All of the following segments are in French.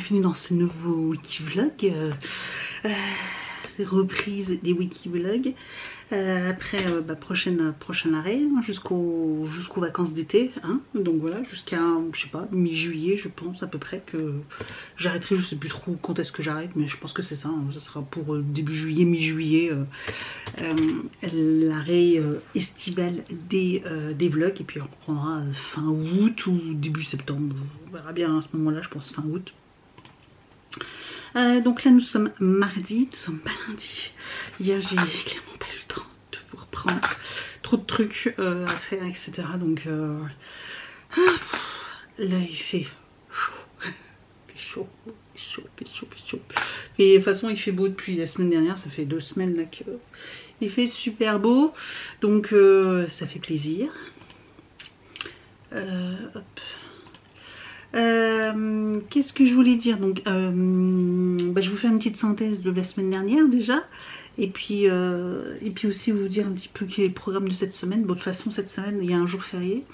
bienvenue dans ce nouveau Wikivlog, reprise des Wikivlogs, après prochain arrêt, hein, jusqu'aux vacances d'été, hein, donc voilà, jusqu'à, je sais pas, mi-juillet je pense à peu près que j'arrêterai, je sais plus trop quand est-ce que j'arrête, mais je pense que c'est ça, hein, ça sera pour début juillet, mi-juillet, l'arrêt estival des vlogs, et puis on reprendra fin août ou début septembre, on verra bien à ce moment là, je pense fin août. Donc là nous sommes mardi, nous sommes pas lundi. Hier j'ai clairement pas eu le temps de vous reprendre, trop de trucs à faire, etc. Donc là il fait chaud, et de toute façon il fait beau depuis la semaine dernière, ça fait 2 semaines là qu'il fait super beau, donc ça fait plaisir. Hop. Qu'est-ce que je voulais dire, donc je vous fais une petite synthèse de la semaine dernière déjà, et puis aussi vous dire un petit peu quel est le programme de cette semaine. Bon, de toute façon cette semaine il y a un jour férié,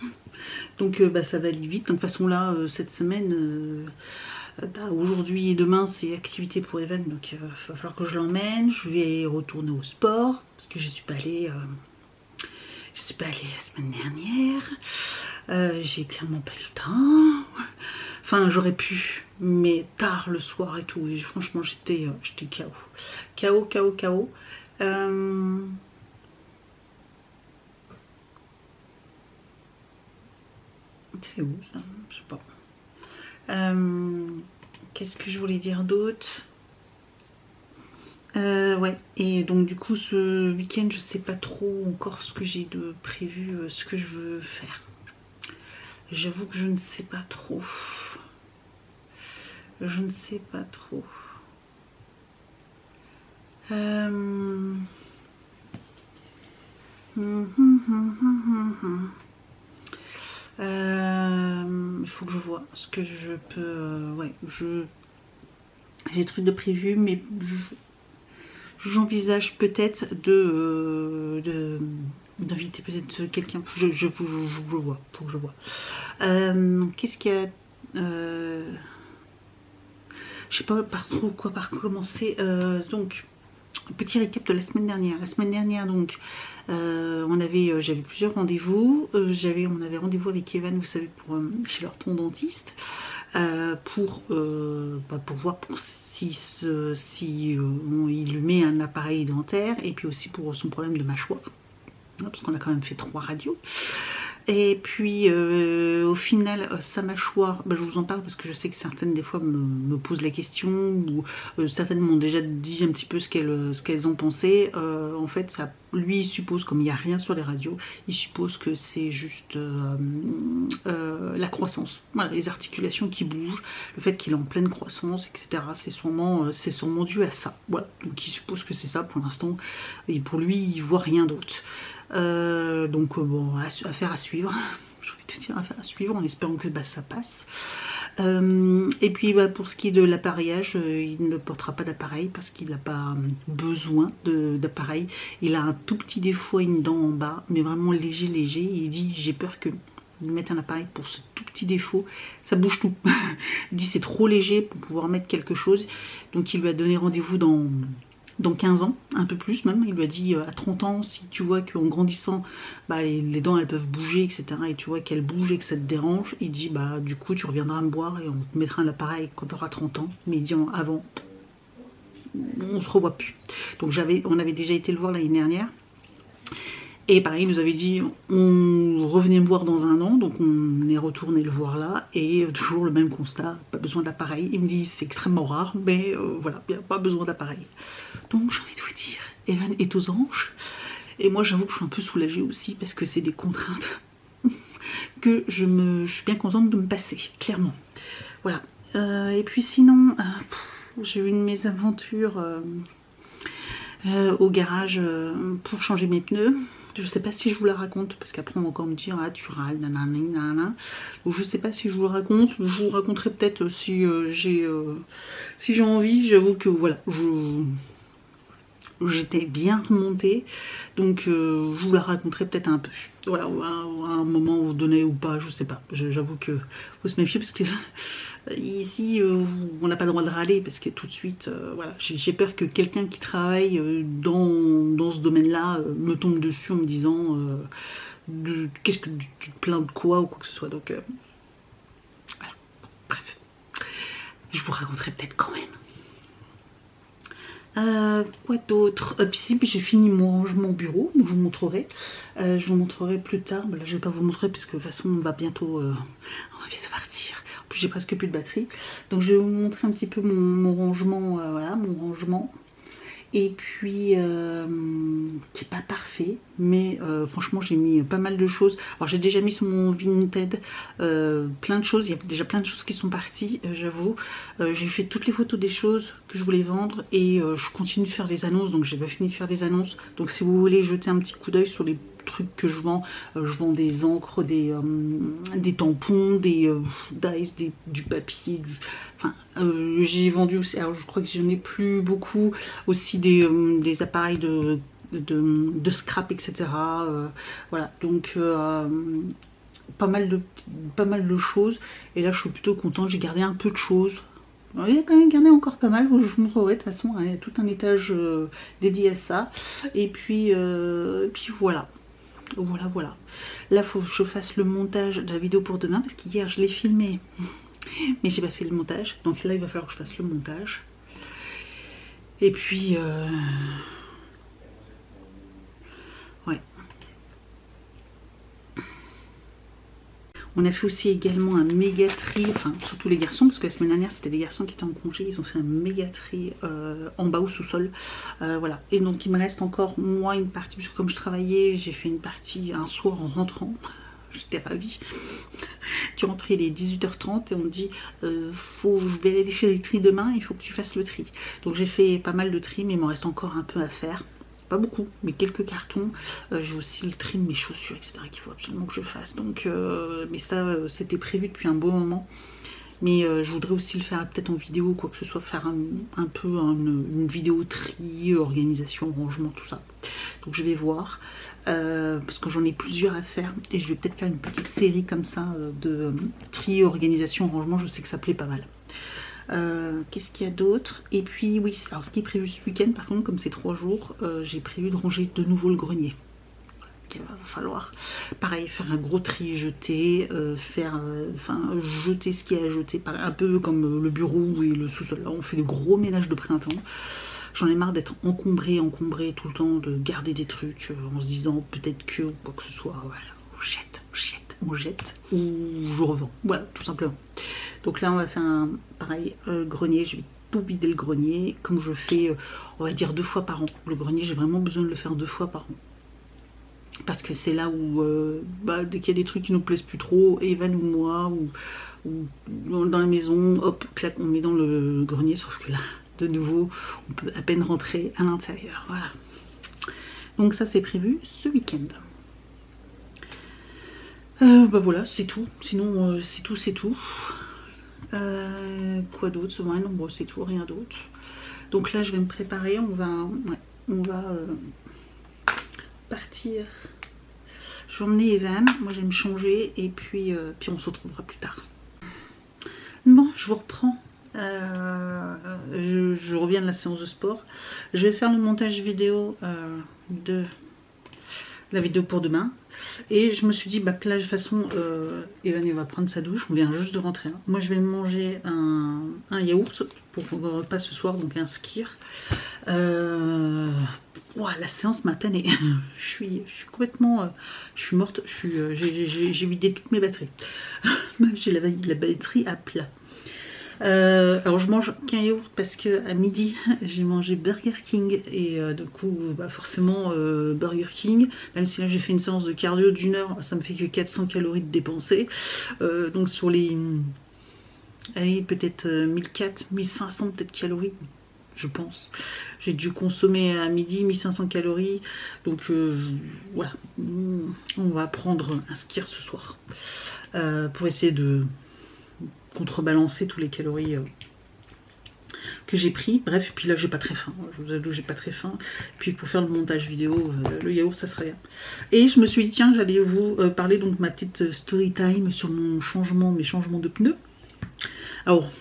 donc ça va aller vite. Donc, de toute façon là cette semaine, aujourd'hui et demain c'est activité pour Evan, donc il va falloir que je l'emmène. Je vais retourner au sport parce que je suis pas allée la semaine dernière. J'ai clairement pas eu le temps. Enfin, j'aurais pu, mais tard le soir et tout. Et franchement, j'étais KO. KO. C'est où ça? Je sais pas. Qu'est-ce que je voulais dire d'autre? Ouais, et donc du coup ce week-end je sais pas trop encore ce que j'ai de prévu, ce que je veux faire. J'avoue que je ne sais pas trop. Je ne sais pas trop. Il faut que je vois ce que je peux. Ouais, j'ai des trucs de prévu, mais j'envisage peut-être d'inviter peut-être quelqu'un. Je vois, faut que je vois. Qu'est-ce qu'il y a? Je sais pas par commencer. Donc, petit récap de la semaine dernière. La semaine dernière, donc, j'avais plusieurs rendez-vous. On avait rendez-vous avec Evan, vous savez, chez l'orthodontiste, pour voir si il lui met un appareil dentaire, et puis aussi pour son problème de mâchoire, parce qu'on a quand même fait 3 radios. Et puis au final sa mâchoire, je vous en parle parce que je sais que certaines des fois me posent la question, ou certaines m'ont déjà dit un petit peu ce qu'elles en pensaient. En fait lui il suppose, comme il n'y a rien sur les radios, il suppose que c'est juste la croissance, voilà, les articulations qui bougent, le fait qu'il est en pleine croissance, etc. C'est sûrement dû à ça, voilà. Donc il suppose que c'est ça pour l'instant, et pour lui il voit rien d'autre. Donc bon, affaire à suivre, j'ai envie de te dire, affaire à suivre, en espérant que ça passe. Et puis pour ce qui est de l'appareillage, il ne portera pas d'appareil parce qu'il n'a pas besoin d'appareil. Il a un tout petit défaut à une dent en bas, mais vraiment léger. Il dit j'ai peur que mettre un appareil pour ce tout petit défaut, ça bouge tout. Il dit c'est trop léger pour pouvoir mettre quelque chose, donc il lui a donné rendez-vous dans 15 ans, un peu plus même. Il lui a dit à 30 ans, si tu vois qu'en grandissant, les dents elles peuvent bouger, etc. et tu vois qu'elles bougent et que ça te dérange, il dit du coup tu reviendras me voir et on te mettra un appareil quand tu auras 30 ans. Mais il dit avant, on se revoit plus. Donc on avait déjà été le voir l'année dernière. Et pareil, il nous avait dit, on revenait me voir dans 1 an, donc on est retourné le voir là, et toujours le même constat, pas besoin d'appareil. Il me dit, c'est extrêmement rare, mais voilà, il n'y a pas besoin d'appareil. Donc j'ai envie de vous dire, Evan est aux anges, et moi j'avoue que je suis un peu soulagée aussi, parce que c'est des contraintes que je suis bien contente de me passer, clairement. Voilà, et puis sinon, j'ai eu une mésaventure au garage pour changer mes pneus. Je sais pas si je vous la raconte, parce qu'après on va encore me dire tu râles, nanana. Donc je sais pas si je vous la raconte. Je vous raconterai peut-être si j'ai envie. J'avoue que voilà, j'étais bien remontée, donc je vous la raconterai peut-être un peu. Voilà, à un moment donné ou pas, je sais pas. J'avoue que faut se méfier, parce que Ici, on n'a pas le droit de râler parce que tout de suite, voilà, j'ai peur que quelqu'un qui travaille dans ce domaine-là me tombe dessus en me disant qu'est-ce que tu te plains de quoi ou quoi que ce soit. Donc, voilà. Bref, je vous raconterai peut-être quand même. Quoi d'autre? Puis j'ai fini mon rangement au bureau, donc je vous montrerai. Je vous montrerai plus tard. Là, je vais pas vous montrer parce que de toute façon, on va bientôt partir. En plus, j'ai presque plus de batterie. Donc, je vais vous montrer un petit peu mon rangement. Voilà, mon rangement. Et puis, qui n'est pas parfait, mais franchement, j'ai mis pas mal de choses. Alors, j'ai déjà mis sur mon Vinted plein de choses. Il y a déjà plein de choses qui sont parties, j'avoue. J'ai fait toutes les photos des choses que je voulais vendre et je continue de faire des annonces. Donc, j'ai pas fini de faire des annonces. Donc, si vous voulez jeter un petit coup d'œil sur les trucs que je vends des encres, des tampons, des dice, du papier, enfin j'ai vendu aussi, alors je crois que j'en ai plus beaucoup, aussi des appareils de scrap, etc. Voilà, donc pas mal de choses, et là je suis plutôt contente, j'ai gardé un peu de choses. Alors, il y a quand même gardé encore pas mal, je vous montrerai de toute façon, il y a tout un étage dédié à ça, et puis voilà. Voilà. Là, il faut que je fasse le montage de la vidéo pour demain parce qu'hier, je l'ai filmé, mais j'ai pas fait le montage. Donc là, il va falloir que je fasse le montage. Et puis, ouais. On a fait aussi également un méga tri, enfin surtout les garçons, parce que la semaine dernière c'était les garçons qui étaient en congé, ils ont fait un méga tri en bas au sous-sol, voilà. Et donc il me reste encore moi une partie, parce que comme je travaillais, j'ai fait une partie un soir en rentrant, j'étais ravie. Tu rentrais, il est 18h30 et on me dit je vais aller chez le tri demain, il faut que tu fasses le tri. Donc j'ai fait pas mal de tri, mais il me reste encore un peu à faire. Pas beaucoup, mais quelques cartons. J'ai aussi le tri de mes chaussures, etc. qu'il faut absolument que je fasse. Donc, mais ça, c'était prévu depuis un bon moment. Mais je voudrais aussi le faire peut-être en vidéo ou quoi que ce soit, faire un peu une vidéo tri, organisation, rangement, tout ça. Donc je vais voir. Parce que j'en ai plusieurs à faire. Et je vais peut-être faire une petite série comme ça de tri, organisation, rangement. Je sais que ça plaît pas mal. Qu'est-ce qu'il y a d'autre? Et puis oui, alors ce qui est prévu ce week-end par contre, comme c'est 3 jours, j'ai prévu de ranger de nouveau le grenier. Il va falloir pareil faire un gros tri, jeter, jeter ce qu'il y a à jeter, un peu comme le bureau et le sous-sol. Là on fait le gros ménage de printemps. J'en ai marre d'être encombré tout le temps, de garder des trucs en se disant peut-être que ou quoi que ce soit. Voilà, on jette ou je revends. Voilà, tout simplement. Donc là on va faire un pareil grenier, je vais tout vider le grenier comme je fais on va dire 2 fois par an. Le grenier j'ai vraiment besoin de le faire 2 fois par an. Parce que c'est là où dès qu'il y a des trucs qui nous plaisent plus trop, Evan ou moi ou dans la maison, hop, clac, on met dans le grenier, sauf que là, de nouveau, on peut à peine rentrer à l'intérieur. Voilà. Donc ça c'est prévu ce week-end. Voilà, c'est tout. Sinon, c'est tout. Quoi d'autre? Ouais, non, bon, c'est tout, rien d'autre. Donc là, je vais me préparer. On va partir. Je vais emmener Evan. Moi, je vais me changer et puis on se retrouvera plus tard. Bon, je vous reprends. Je reviens de la séance de sport. Je vais faire le montage vidéo de la vidéo pour demain. Et je me suis dit que là de toute façon Evan il va prendre sa douche, on vient juste de rentrer. Moi je vais manger un yaourt pour le repas ce soir, donc un skyr. La séance m'a tannée. je suis complètement je suis morte, j'ai vidé toutes mes batteries. J'ai la batterie à plat. Alors je mange qu'un yaourt parce que à midi j'ai mangé Burger King et du coup forcément Burger King, même si là j'ai fait une séance de cardio d'1 heure, ça me fait que 400 calories de dépenser, donc sur les allez, peut-être 1400, 1500 peut-être calories je pense. J'ai dû consommer à midi 1500 calories, donc voilà, on va prendre un skyr ce soir pour essayer de contrebalancer tous les calories que j'ai pris. Bref, puis là j'ai pas très faim, je vous avoue j'ai pas très faim. Puis pour faire le montage vidéo, le yaourt ça serait bien. Et je me suis dit tiens, j'allais vous parler donc ma petite story time sur mes changements de pneus. Alors,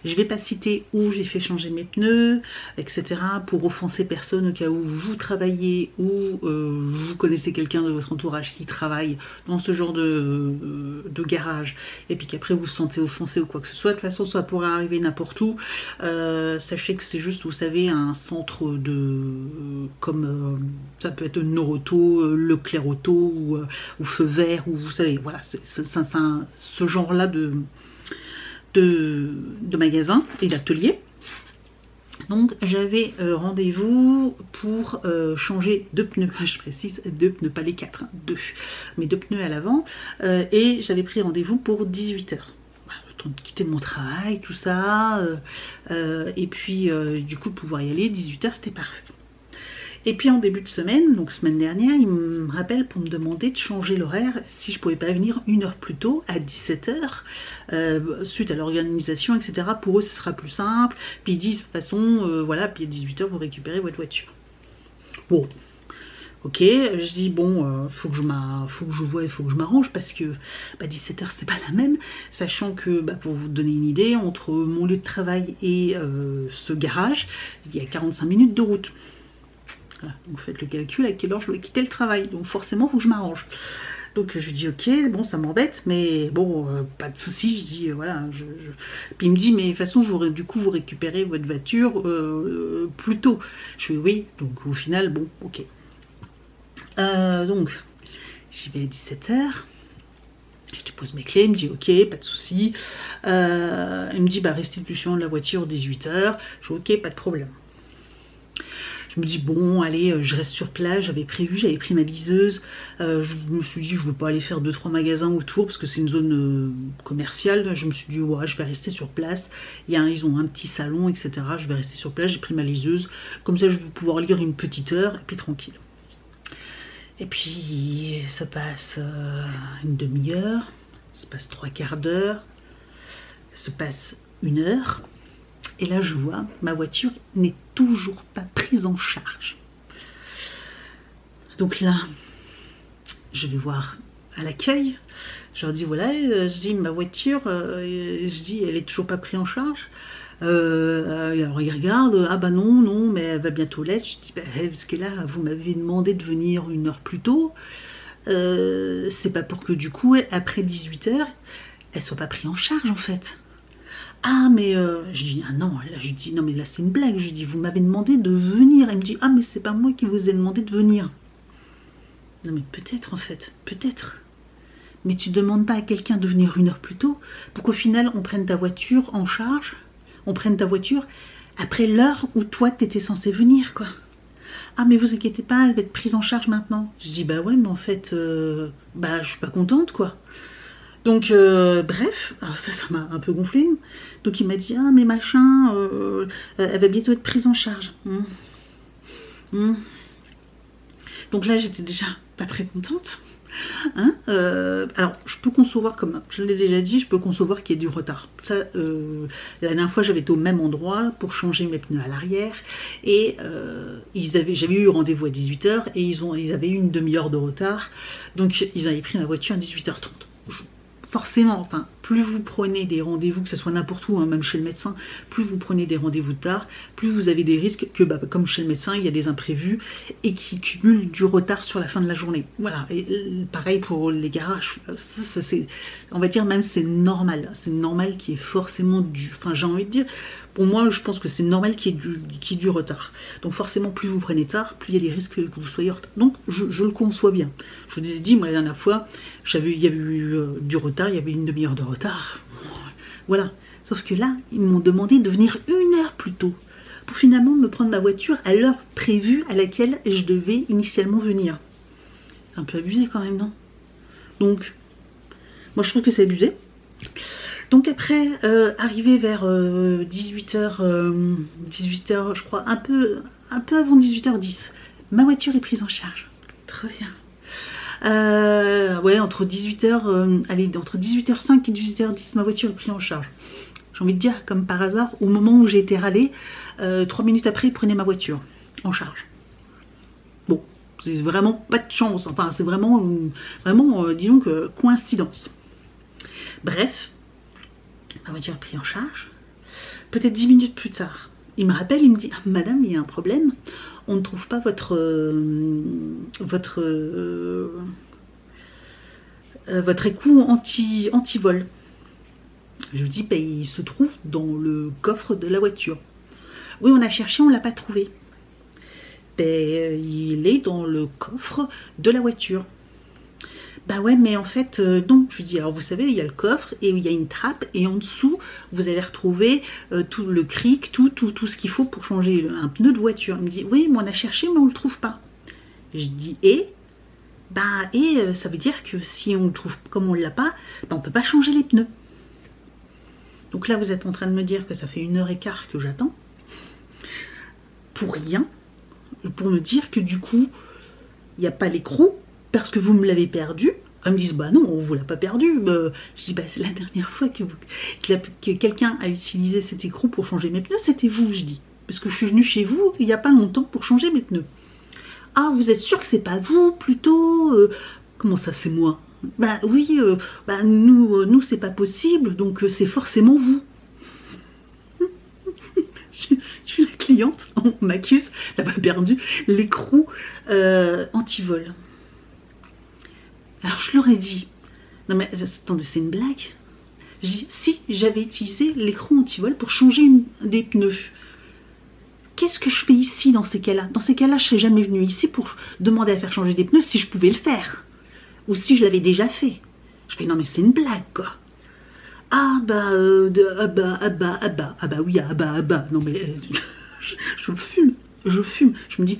je ne vais pas citer où j'ai fait changer mes pneus, etc. pour offenser personne au cas où vous travaillez ou vous connaissez quelqu'un de votre entourage qui travaille dans ce genre de garage et puis qu'après vous vous sentez offensé ou quoi que ce soit. De toute façon, ça pourrait arriver n'importe où. Sachez que c'est juste, vous savez, un centre de... comme ça peut être Noroto, Leclerc Auto ou Feu Vert, ou vous savez, voilà, c'est ce genre-là de magasins et d'ateliers. Donc j'avais rendez-vous pour changer 2 pneus, je précise 2 pneus, pas les 4, 2, mais 2 pneus à l'avant, et j'avais pris rendez-vous pour 18h. Voilà, le temps de quitter mon travail, tout ça, et puis du coup pouvoir y aller, 18h c'était parfait. Et puis en début de semaine, donc semaine dernière, il me rappelle pour me demander de changer l'horaire, si je pouvais pas venir 1 heure plus tôt, à 17h, suite à l'organisation, etc. Pour eux, ce sera plus simple. Puis ils disent, de toute façon, voilà, puis à 18h, vous récupérez votre voiture. Bon, ok, je dis, bon, faut que je vois, il faut que je m'arrange, parce que 17h, c'est pas la même, sachant que, pour vous donner une idée, entre mon lieu de travail et ce garage, il y a 45 minutes de route. Voilà, donc faites le calcul à quelle heure je dois quitter le travail. Donc forcément, il faut que je m'arrange. Donc je dis ok, bon ça m'embête, mais bon, pas de souci. Je dis voilà. Puis il me dit mais de toute façon, du coup vous récupérez votre voiture plus tôt. Je fais oui, donc au final, bon, ok. Donc j'y vais à 17h. Je dépose mes clés, il me dit ok, pas de souci. Il me dit restitution de la voiture 18h. Je dis ok, pas de problème. Je me dis bon allez, je reste sur place, j'avais pris ma liseuse, je me suis dit je veux pas aller faire 2-3 magasins autour parce que c'est une zone commerciale. Je me suis dit ouais, je vais rester sur place, ils ont un petit salon, etc. Je vais rester sur place, j'ai pris ma liseuse, comme ça je vais pouvoir lire une petite heure et puis tranquille. Et puis ça passe une demi-heure, ça passe 3/4 d'heure, ça passe 1 heure. Et là, je vois, ma voiture n'est toujours pas prise en charge. Donc là, je vais voir à l'accueil. Je leur dis, voilà, je dis, ma voiture, je dis, elle est toujours pas prise en charge. Alors ils regardent, ah bah non, mais elle va bientôt l'être. Je dis, parce que là, vous m'avez demandé de venir 1 heure plus tôt. C'est pas pour que du coup, après 18h, elle soit pas prise en charge en fait. Ah mais je dis ah non, là je dis non mais là c'est une blague, je dis vous m'avez demandé de venir. Elle me dit ah mais c'est pas moi qui vous ai demandé de venir. Non mais peut-être en fait, peut-être. Mais tu demandes pas à quelqu'un de venir 1 heure plus tôt pour qu'au final on prenne ta voiture en charge, on prenne ta voiture après l'heure où toi t'étais censé venir quoi. Ah mais vous inquiétez pas, elle va être prise en charge maintenant. Je dis bah ouais mais en fait je suis pas contente quoi. Donc, bref, alors ça m'a un peu gonflé. Donc, il m'a dit, ah, mais machin, elle va bientôt être prise en charge. Donc là, j'étais déjà pas très contente. Hein, alors, je peux concevoir, comme je l'ai déjà dit, je peux concevoir qu'il y ait du retard. Ça, la dernière fois, j'avais été au même endroit pour changer mes pneus à l'arrière. Et j'avais eu rendez-vous à 18h et ils avaient eu une demi-heure de retard. Donc, ils avaient pris ma voiture à 18h30. Forcément, enfin, plus vous prenez des rendez-vous, que ce soit n'importe où, hein, même chez le médecin, plus vous prenez des rendez-vous tard, plus vous avez des risques que, comme chez le médecin, il y a des imprévus et qui cumulent du retard sur la fin de la journée. Voilà, et pareil pour les garages, ça c'est, on va dire même c'est normal qu'il y ait forcément enfin j'ai envie de dire, pour moi je pense que c'est normal qu'il y ait du retard. Donc forcément plus vous prenez tard, plus il y a des risques que vous soyez en retard. Donc je le conçois bien. Je vous ai dit, moi la dernière fois, il y avait eu du retard, il y avait une demi-heure de retard. Voilà. Sauf que là, ils m'ont demandé de venir 1 heure plus tôt pour finalement me prendre ma voiture à l'heure prévue à laquelle je devais initialement venir. C'est un peu abusé quand même, non? Donc, moi je trouve que c'est abusé. Donc après, arrivé vers 18h, je crois, un peu avant 18h10, ma voiture est prise en charge. Très bien. Ouais, entre 18h05 et 18h10, ma voiture est prise en charge. J'ai envie de dire, comme par hasard, au moment où j'ai été râlée, 3 minutes après, ils prenaient ma voiture en charge. Bon, c'est vraiment pas de chance. Enfin, c'est vraiment, disons que coïncidence. Bref. La voiture est prise en charge. Peut-être 10 minutes plus tard, il me rappelle, il me dit: Madame, il y a un problème, on ne trouve pas votre écrou anti-vol. Je lui dis: ben, il se trouve dans le coffre de la voiture. Oui, on a cherché, on ne l'a pas trouvé. Ben, il est dans le coffre de la voiture. Bah ouais, mais en fait, non. Je lui dis: alors vous savez, il y a le coffre et il y a une trappe et en dessous, vous allez retrouver tout le cric, tout ce qu'il faut pour changer un pneu de voiture. Il me dit: oui, mais on a cherché, mais on ne le trouve pas. Je dis: ça veut dire que si on le trouve comme on ne l'a pas, bah, on ne peut pas changer les pneus. Donc là, vous êtes en train de me dire que ça fait 1h15 que j'attends pour rien, pour me dire que du coup, il n'y a pas l'écrou parce que vous me l'avez perdu. Ils me disent: bah non, on vous l'a pas perdu. Je dis: bah c'est la dernière fois que quelqu'un a utilisé cet écrou pour changer mes pneus, c'était vous, je dis. Parce que je suis venue chez vous il n'y a pas longtemps pour changer mes pneus. Ah, vous êtes sûr que c'est pas vous, plutôt comment ça, c'est moi? Bah oui, nous c'est pas possible, donc c'est forcément vous. Je suis la cliente, on m'accuse d'avoir perdu l'écrou anti-vol. Alors je leur ai dit: non mais attendez, c'est une blague? Je dis: si j'avais utilisé l'écrou anti-vol pour changer des pneus, qu'est-ce que je fais ici dans ces cas-là? Dans ces cas-là, je ne serais jamais venue ici pour demander à faire changer des pneus si je pouvais le faire. Ou si je l'avais déjà fait. Je fais: non mais c'est une blague quoi. Ah bah, oui, non mais, je fume. Je me dis: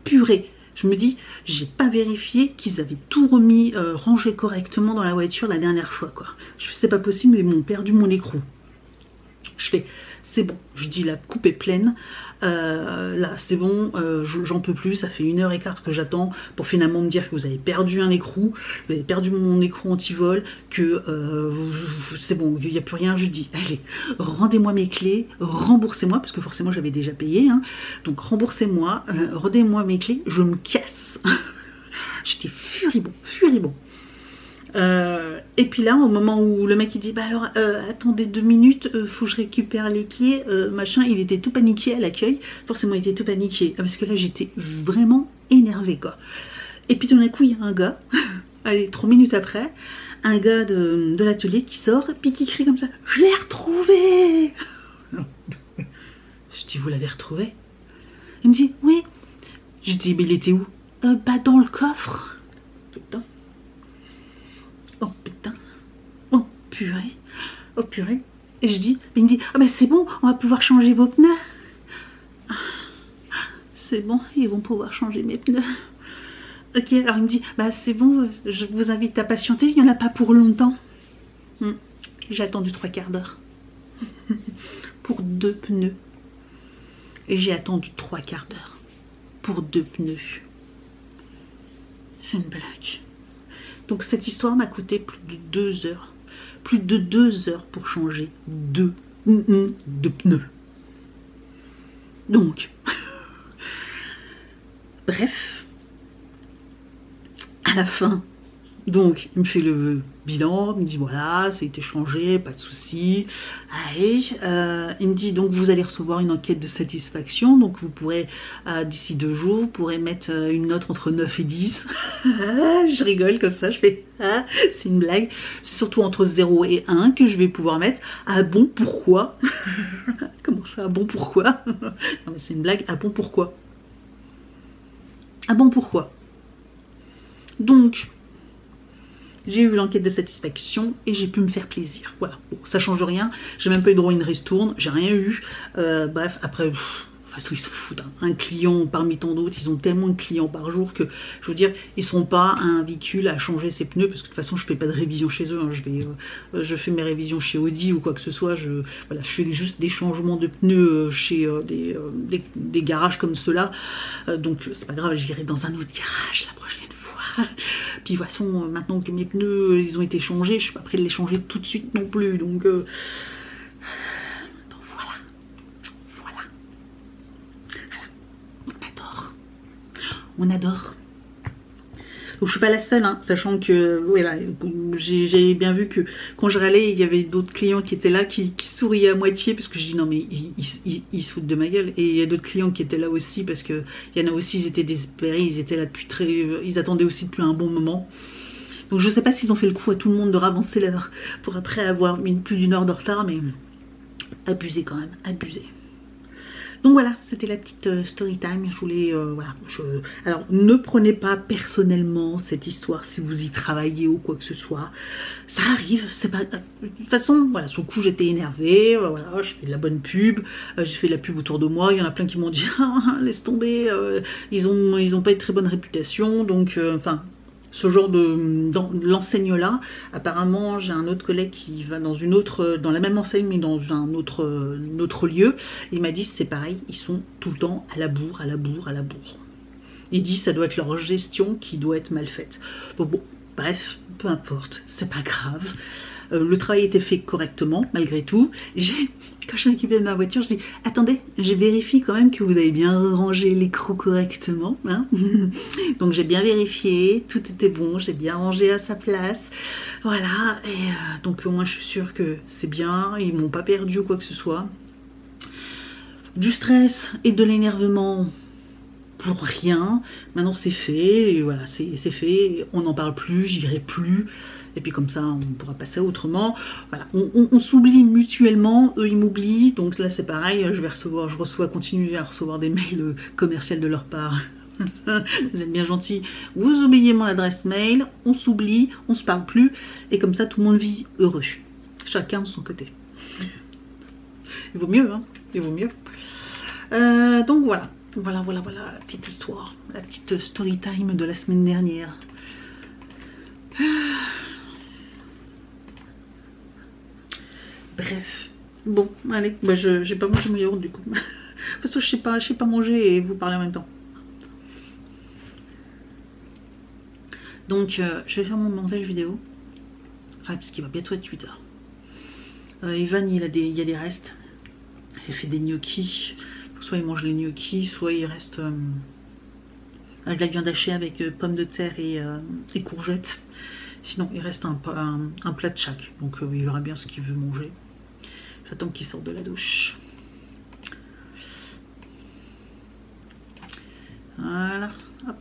purée. Je me dis: j'ai pas vérifié qu'ils avaient tout remis, rangé correctement dans la voiture la dernière fois quoi. Je fais: c'est pas possible, ils m'ont perdu mon écrou. Je fais: c'est bon, je dis la coupe est pleine, là c'est bon, j'en peux plus, ça fait 1h15 que j'attends pour finalement me dire que vous avez perdu un écrou, vous avez perdu mon écrou anti-vol, que c'est bon, il n'y a plus rien. Je dis: allez, rendez-moi mes clés, remboursez-moi, parce que forcément j'avais déjà payé, hein, donc remboursez-moi, rendez-moi mes clés, je me casse. J'étais furibond. Et puis là, au moment où le mec il dit: bah alors attendez 2 minutes, faut que je récupère les clés, machin, il était tout paniqué à l'accueil, forcément il était tout paniqué, parce que là j'étais vraiment énervée quoi. Et puis tout d'un coup il y a un gars, allez 3 minutes après, un gars de l'atelier qui sort, puis qui crie comme ça: je l'ai retrouvé. Je dis: vous l'avez retrouvé? Il me dit: oui. Je dis: mais il était où? Bah dans le coffre. Putain. Oh putain, oh purée, et je dis, il me dit: ah ben c'est bon, on va pouvoir changer vos pneus. C'est bon, ils vont pouvoir changer mes pneus. Ok, alors il me dit: bah c'est bon, je vous invite à patienter, il n'y en a pas pour longtemps. J'ai attendu 3/4 d'heure pour 2 pneus. Et j'ai attendu 3/4 d'heure pour 2 pneus. C'est une blague. Donc cette histoire m'a coûté plus de 2 heures. Plus de 2 heures pour changer 2 pneus. Donc, bref, à la fin, donc il me fait le bilan, il me dit: voilà, ça a été changé, pas de souci. Allez, il me dit: donc vous allez recevoir une enquête de satisfaction, donc vous pourrez, d'ici 2 jours, vous pourrez mettre une note entre 9 et 10. Je rigole comme ça, je fais: ah, c'est une blague. C'est surtout entre 0 et 1 que je vais pouvoir mettre. Ah bon, pourquoi? Comment ça, ah bon, pourquoi? Non mais c'est une blague, ah bon, pourquoi? Ah bon, pourquoi? Donc, j'ai eu l'enquête de satisfaction et j'ai pu me faire plaisir. Voilà, bon, ça change rien. J'ai même pas eu droit à une ristourne, j'ai rien eu. Bref, après, ils se foutent. Hein. Un client parmi tant d'autres, ils ont tellement de clients par jour que, je veux dire, ils ne seront pas un véhicule à changer ses pneus parce que de toute façon, je ne fais pas de révision chez eux. Hein. Je fais mes révisions chez Audi ou quoi que ce soit. Voilà, je fais juste des changements de pneus chez des garages comme ceux-là. Donc, c'est pas grave, j'irai dans un autre garage la prochaine fois. Puis de toute façon, maintenant que mes pneus ils ont été changés, je suis pas prêt de les changer tout de suite non plus. Donc voilà. On adore. Donc, je suis pas la seule, hein, sachant que voilà, j'ai bien vu que quand je râlais, il y avait d'autres clients qui étaient là, qui souriaient à moitié, parce que je dis non mais ils se foutent de ma gueule. Et il y a d'autres clients qui étaient là aussi, parce que il y en a aussi, ils étaient désespérés, ils étaient là depuis ils attendaient aussi depuis un bon moment. Donc je sais pas s'ils ont fait le coup à tout le monde de ravancer l'heure pour après avoir mis plus d'une heure de retard, mais abusé quand même, abusé. Donc voilà, c'était la petite story time. Je voulais, voilà. Alors, ne prenez pas personnellement cette histoire si vous y travaillez ou quoi que ce soit. Ça arrive, c'est pas. De toute façon, voilà, sur le coup, j'étais énervée. Voilà, je fais de la bonne pub. J'ai fait de la pub autour de moi. Il y en a plein qui m'ont dit, ah, laisse tomber. Ils ont pas une très bonne réputation. Donc, enfin. Ce genre l'enseigne là, apparemment j'ai un autre collègue qui va dans dans la même enseigne mais dans un autre lieu. Il m'a dit c'est pareil, ils sont tout le temps à la bourre, à la bourre, à la bourre. Il dit ça doit être leur gestion qui doit être mal faite. Donc bon, bref, peu importe, c'est pas grave. Le travail était fait correctement malgré tout. Quand je suis récupérée de ma voiture, je dis attendez, je vérifie quand même que vous avez bien rangé l'écrou correctement. Hein. Donc j'ai bien vérifié, tout était bon, j'ai bien rangé à sa place. Voilà, et donc moi je suis sûre que c'est bien, ils m'ont pas perdu ou quoi que ce soit. Du stress et de l'énervement pour rien. Maintenant c'est fait, et voilà, c'est fait, on n'en parle plus, j'irai plus. Et puis comme ça, on pourra passer autrement. Voilà, on s'oublie mutuellement, eux ils m'oublient. Donc là c'est pareil, continuer à recevoir des mails commerciaux de leur part. Vous êtes bien gentils, vous oubliez mon adresse mail, on s'oublie, on se parle plus. Et comme ça tout le monde vit heureux. Chacun de son côté. Il vaut mieux, hein, il vaut mieux. Donc voilà. Voilà la petite histoire, la petite story time de la semaine dernière. Bref, bon, allez, bah j'ai pas mangé mon yaourt du coup. Parce que je sais pas manger et vous parler en même temps. Donc, je vais faire mon montage vidéo. Ah, parce qu'il va bientôt être 8 h. Ivan, il y a des restes. Il fait des gnocchis. Soit il mange les gnocchis, soit il reste de la viande hachée avec pommes de terre et courgettes. Sinon, il reste un plat de chaque. Donc, il verra bien ce qu'il veut manger. J'attends qu'il sorte de la douche. Voilà, hop.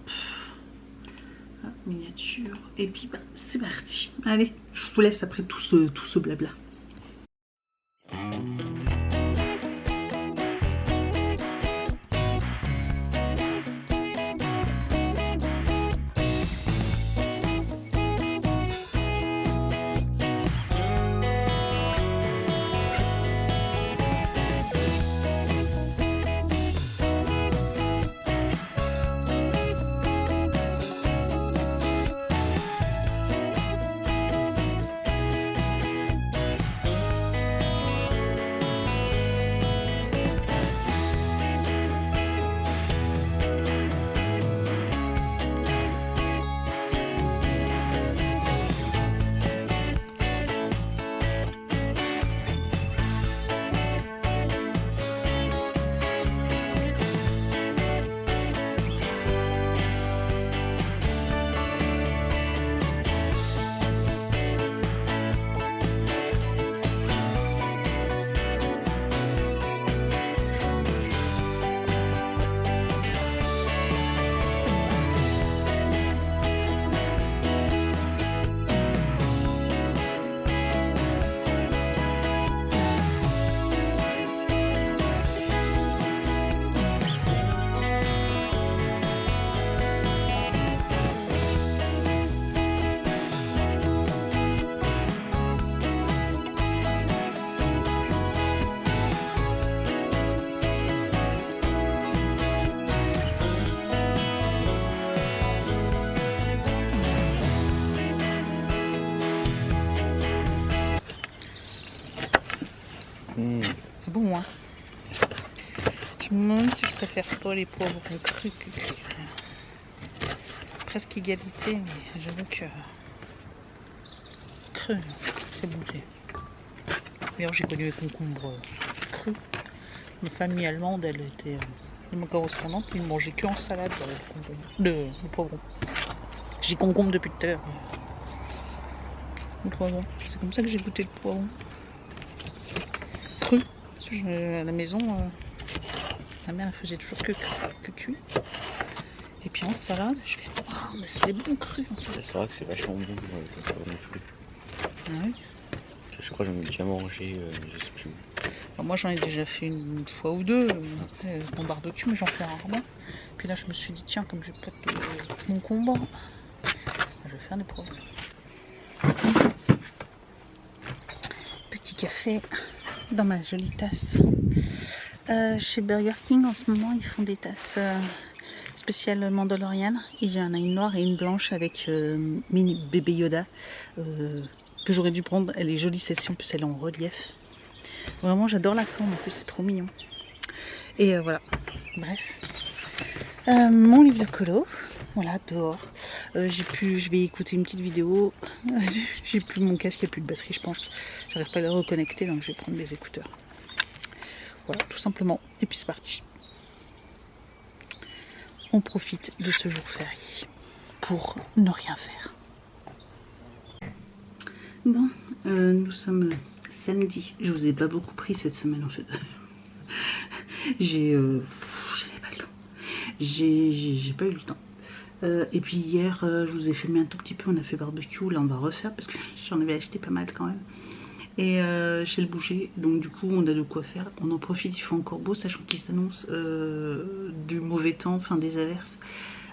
Hop, miniature. Et puis, bah, c'est parti. Allez, je vous laisse après tout ce blabla. C'est bon, hein. Je me demande si je préfère pas les poivrons crus que cuits. Presque égalité, mais j'avoue que cru, c'est bon. D'ailleurs, j'ai connu les concombres crus. Une famille allemande, elle était ma correspondante, ils ne mangeaient que en salade le poivron. Je J'ai concombre depuis tout à l'heure. Le poivron. C'est comme ça que j'ai goûté le poivron. Cru. Parce que à la maison, ma mère elle faisait toujours que cuit. Et puis en salade, je fais oh, mais c'est bon cru en fait. C'est vrai que c'est vachement bon le poivron cru. Ah oui. Je crois que j'en ai déjà mangé, je sais plus. Alors moi j'en ai déjà fait une fois ou deux, mon barbecue, mais j'en fais rarement. Puis là je me suis dit tiens, comme j'ai pas de concombre, je vais faire des poivrons. Petit café dans ma jolie tasse. Chez Burger King en ce moment ils font des tasses spéciales Mandalorian. Il y en a une noire et une blanche avec mini bébé Yoda que j'aurais dû prendre. Elle est jolie celle-ci, en plus elle est en relief. Vraiment j'adore la forme, en plus c'est trop mignon. Et voilà, bref. Mon livre de colo, voilà, dehors. Je vais écouter une petite vidéo. J'ai plus mon casque, il n'y a plus de batterie je pense. J'arrive pas à le reconnecter donc je vais prendre mes écouteurs. Voilà, tout simplement. Et puis c'est parti. On profite de ce jour férié pour ne rien faire. Bon, nous sommes samedi. Je vous ai pas beaucoup pris cette semaine en fait. J'ai pas le temps. J'ai pas eu le temps. Et puis hier, je vous ai filmé un tout petit peu. On a fait barbecue. Là, on va refaire parce que j'en avais acheté pas mal quand même. Et chez le boucher, donc du coup on a de quoi faire, on en profite, il fait encore beau, sachant qu'il s'annonce du mauvais temps, enfin des averses,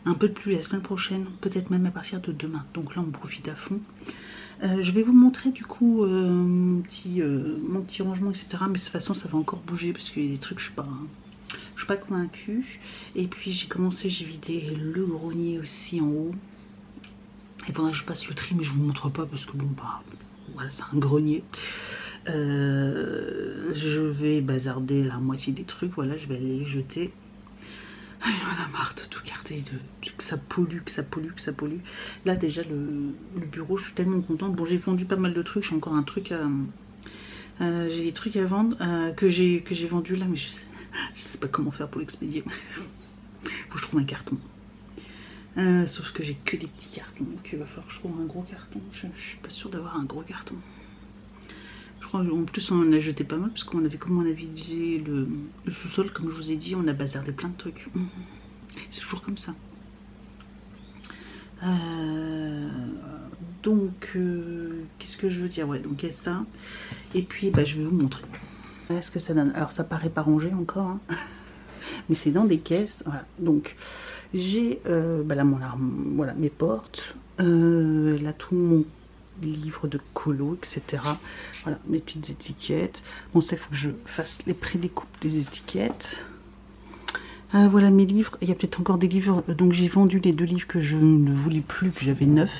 un peu de pluie la semaine prochaine, peut-être même à partir de demain, donc là on profite à fond. Je vais vous montrer du coup mon petit rangement, etc. Mais de toute façon ça va encore bouger parce qu'il y a des trucs je suis pas convaincue. Et puis j'ai vidé le grenier aussi en haut. Il faudra que je fasse le tri, mais je vous montre pas parce que bon bah... Voilà, c'est un grenier. Je vais bazarder la moitié des trucs. Voilà, je vais aller les jeter. J'en ai marre de tout garder, que ça pollue, que ça pollue, que ça pollue. Là, déjà, le bureau, je suis tellement contente. Bon, j'ai vendu pas mal de trucs. J'ai encore un truc à... j'ai des trucs à vendre que j'ai vendu là, mais je sais pas comment faire pour l'expédier. Faut que je trouve un carton. Sauf que j'ai que des petits cartons, donc il va falloir que je trouve un gros carton. Je suis pas sûre d'avoir un gros carton. Je crois en plus on en a jeté pas mal parce qu'on avait, comme on a vidé le sous-sol, comme je vous ai dit, on a bazardé plein de trucs. C'est toujours comme ça. Donc qu'est-ce que je veux dire, ouais, donc il y a ça. Et puis bah, je vais vous montrer. Voilà ce que ça donne. Alors ça paraît pas rangé encore, hein. Mais c'est dans des caisses, voilà. Donc j'ai bah là mon arme, voilà mes portes, là tout mon livre de colo, etc. Voilà mes petites étiquettes. Bon ça il faut que je fasse les prédécoupes des étiquettes. Voilà mes livres. Il y a peut-être encore des livres, donc j'ai vendu les 2 livres que je ne voulais plus, que j'avais 9.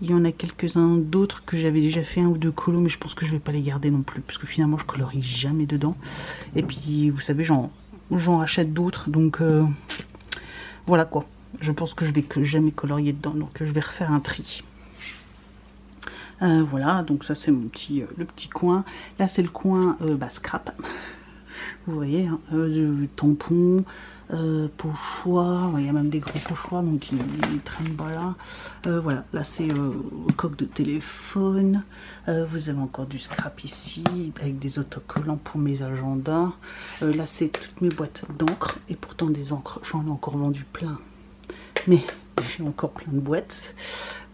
Il y en a quelques-uns d'autres que j'avais déjà fait 1 ou 2 colos, mais je pense que je vais pas les garder non plus, parce que finalement je colorie jamais dedans. Et puis vous savez, j'en rachète d'autres, donc voilà quoi. Je pense que je vais jamais colorier dedans, donc je vais refaire un tri. Voilà, donc ça c'est mon petit le petit coin. Là c'est le coin bah, scrap. Vous voyez, hein, tampons, pochoirs, il y a même des gros pochoirs, donc ils traînent pas là. Voilà, là c'est coque de téléphone. Vous avez encore du scrap ici, avec des autocollants pour mes agendas. Là c'est toutes mes boîtes d'encre, et pourtant des encres, j'en ai encore vendu plein. Mais j'ai encore plein de boîtes.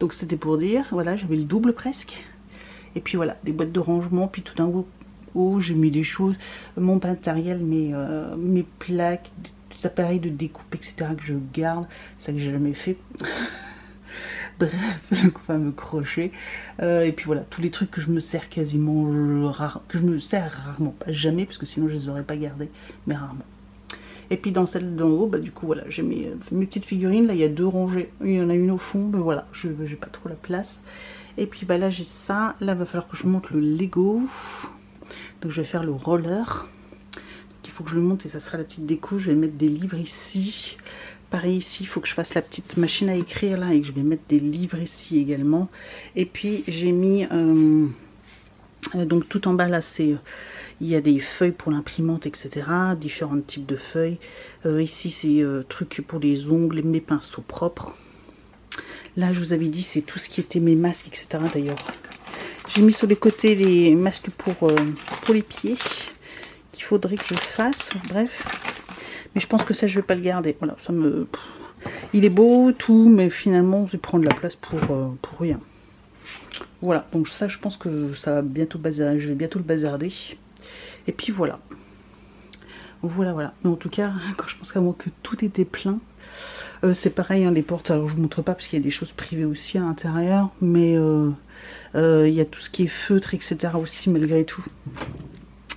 Donc c'était pour dire, voilà, j'avais le double presque. Et puis voilà, des boîtes de rangement, puis tout d'un coup, j'ai mis des choses, mon matériel, mes plaques, des appareils de découpe, etc. que je garde, ça que j'ai jamais fait. Bref, le fameux crochet. Et puis voilà, tous les trucs que je me sers quasiment que je me sers rarement, pas jamais, parce que sinon je les aurais pas gardés, mais rarement. Et puis dans celle d'en haut, bah du coup voilà, j'ai mes petites figurines. Là il y a 2 rangées, il y en a une au fond, mais voilà, j'ai pas trop la place. Et puis bah là j'ai ça. Là il va falloir que je monte le Lego. Donc je vais faire le roller. Donc il faut que je le monte et ça sera la petite déco. Je vais mettre des livres ici. Pareil ici, il faut que je fasse la petite machine à écrire là et que je vais mettre des livres ici également. Et puis j'ai mis donc tout en bas là, c'est il y a des feuilles pour l'imprimante, etc. Différents types de feuilles. Ici c'est trucs pour les ongles, mes pinceaux propres. Là, je vous avais dit, c'est tout ce qui était mes masques, etc. D'ailleurs, j'ai mis sur les côtés les masques pour les pieds qu'il faudrait que je fasse. Bref, mais je pense que ça, je vais pas le garder. Voilà, ça me... Il est beau, tout, mais finalement, je vais prendre la place pour rien. Voilà, donc ça, je pense que ça va bientôt je vais bientôt le bazarder. Et puis voilà. Voilà. Mais en tout cas, quand je pense qu'avant que tout était plein, c'est pareil, hein, les portes, alors je vous montre pas parce qu'il y a des choses privées aussi à l'intérieur, mais il y a tout ce qui est feutre, etc. aussi, malgré tout.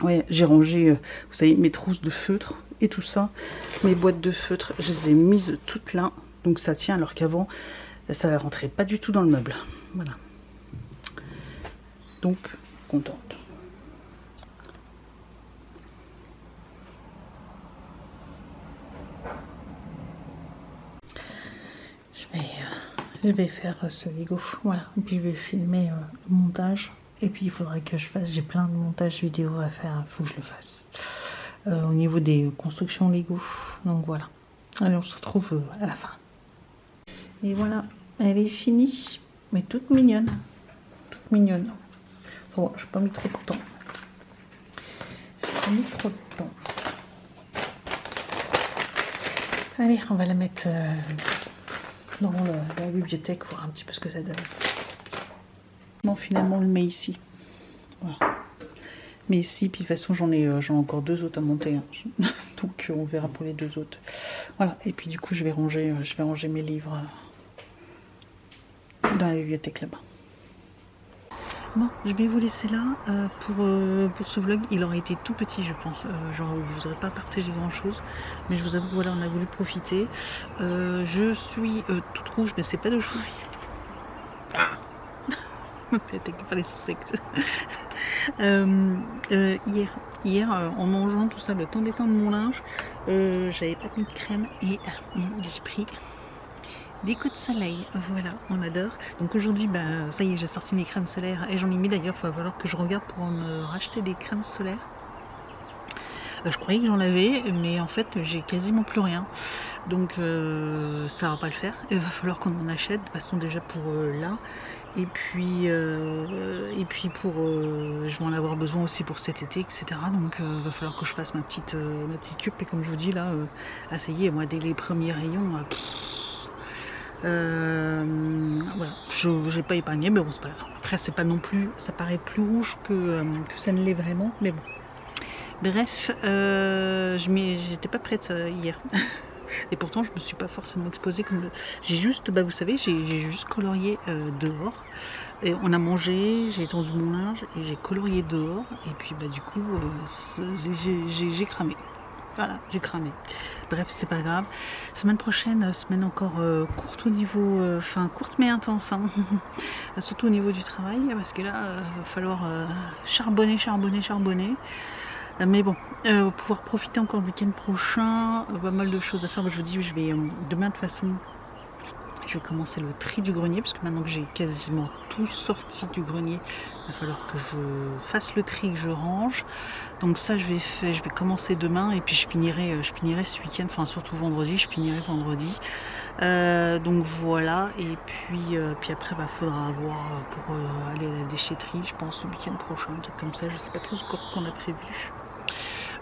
Ouais, j'ai rangé, vous savez, mes trousses de feutre et tout ça. Mes boîtes de feutre, je les ai mises toutes là, donc ça tient, alors qu'avant, ça ne rentrait pas du tout dans le meuble. Voilà. Donc, contente. Je vais faire ce Lego, voilà, et puis je vais filmer le montage, et puis il faudrait que je fasse, j'ai plein de montages vidéo à faire, il faut que je le fasse, au niveau des constructions Lego, donc voilà. Allez, on se retrouve à la fin. Et voilà, elle est finie, mais toute mignonne, Bon, je n'ai pas mis trop de temps. Allez, on va la mettre dans la bibliothèque, voir un petit peu ce que ça donne. Bon, finalement, on le met ici. Voilà. Mais ici, puis de toute façon, j'en ai encore 2 autres à monter. Hein. Donc, on verra pour les 2 autres. Voilà. Et puis, du coup, je vais ranger mes livres dans la bibliothèque là-bas. Bon, je vais vous laisser là pour ce vlog. Il aurait été tout petit, je pense. Genre, je vous aurais pas partagé grand chose, mais je vous avoue, voilà, on a voulu profiter. Je suis toute rouge, mais c'est pas d'aujourd'hui. Ah, me fait attaquer par les sectes. Hier, en mangeant tout ça, le temps d'étendre mon linge, j'avais pas mis de crème et j'ai pris des coups de soleil, voilà, on adore. Donc aujourd'hui, ça y est, j'ai sorti mes crèmes solaires et j'en ai mis d'ailleurs, il va falloir que je regarde pour me racheter des crèmes solaires. Je croyais que j'en avais, mais en fait, j'ai quasiment plus rien. Donc ça va pas le faire. Il va falloir qu'on en achète, de toute façon déjà pour là. Et puis pour, je vais en avoir besoin aussi pour cet été, etc. Donc va falloir que je fasse ma petite cube. Et comme je vous dis là, ça y est, moi dès les premiers rayons... voilà, je n'ai pas épargné, mais bon, c'est pas grave. Après, c'est pas non plus, ça paraît plus rouge que ça ne l'est vraiment, mais bon. Bref, j'étais pas prête hier. Et pourtant, je me suis pas forcément exposée comme. J'ai juste, vous savez, j'ai juste colorié dehors. Et on a mangé, j'ai étendu mon linge et j'ai colorié dehors. Et puis, du coup, j'ai cramé. Voilà, j'ai cramé. Bref, c'est pas grave. Semaine prochaine, semaine encore courte au niveau... courte mais intense. Hein. Surtout au niveau du travail, parce que là, il va falloir charbonner. Mais bon, pouvoir profiter encore le week-end prochain. Pas mal de choses à faire. Je vous dis, je vais demain de toute façon... Je vais commencer le tri du grenier, parce que maintenant que j'ai quasiment tout sorti du grenier, il va falloir que je fasse le tri, que je range. Donc ça, je vais commencer demain, et puis je finirai ce week-end, enfin surtout vendredi, je finirai vendredi. Donc voilà, et puis après, faudra voir pour aller à la déchetterie, je pense, le week-end prochain, un truc comme ça. Je sais pas trop ce qu'on a prévu.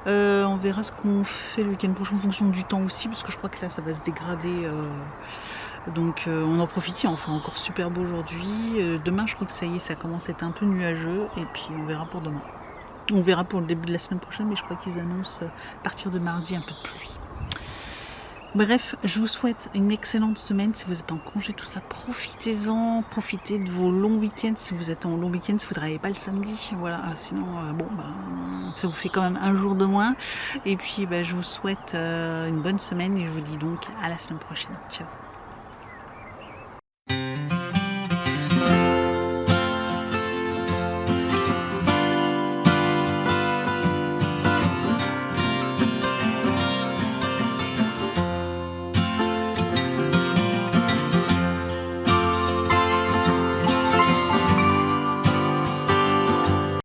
On verra ce qu'on fait le week-end prochain en fonction du temps aussi, parce que je crois que là, ça va se dégrader. Donc on en profite, il en fait encore super beau aujourd'hui. Demain, je crois que ça y est, ça commence à être un peu nuageux. Et puis on verra pour demain. On verra pour le début de la semaine prochaine, mais je crois qu'ils annoncent à partir de mardi un peu de pluie. Bref, je vous souhaite une excellente semaine. Si vous êtes en congé, tout ça, profitez-en. Profitez de vos longs week-ends. Si vous êtes en long week-end, si vous ne travaillez pas le samedi. Voilà, sinon, ça vous fait quand même un jour de moins. Et puis, je vous souhaite une bonne semaine et je vous dis donc à la semaine prochaine. Ciao.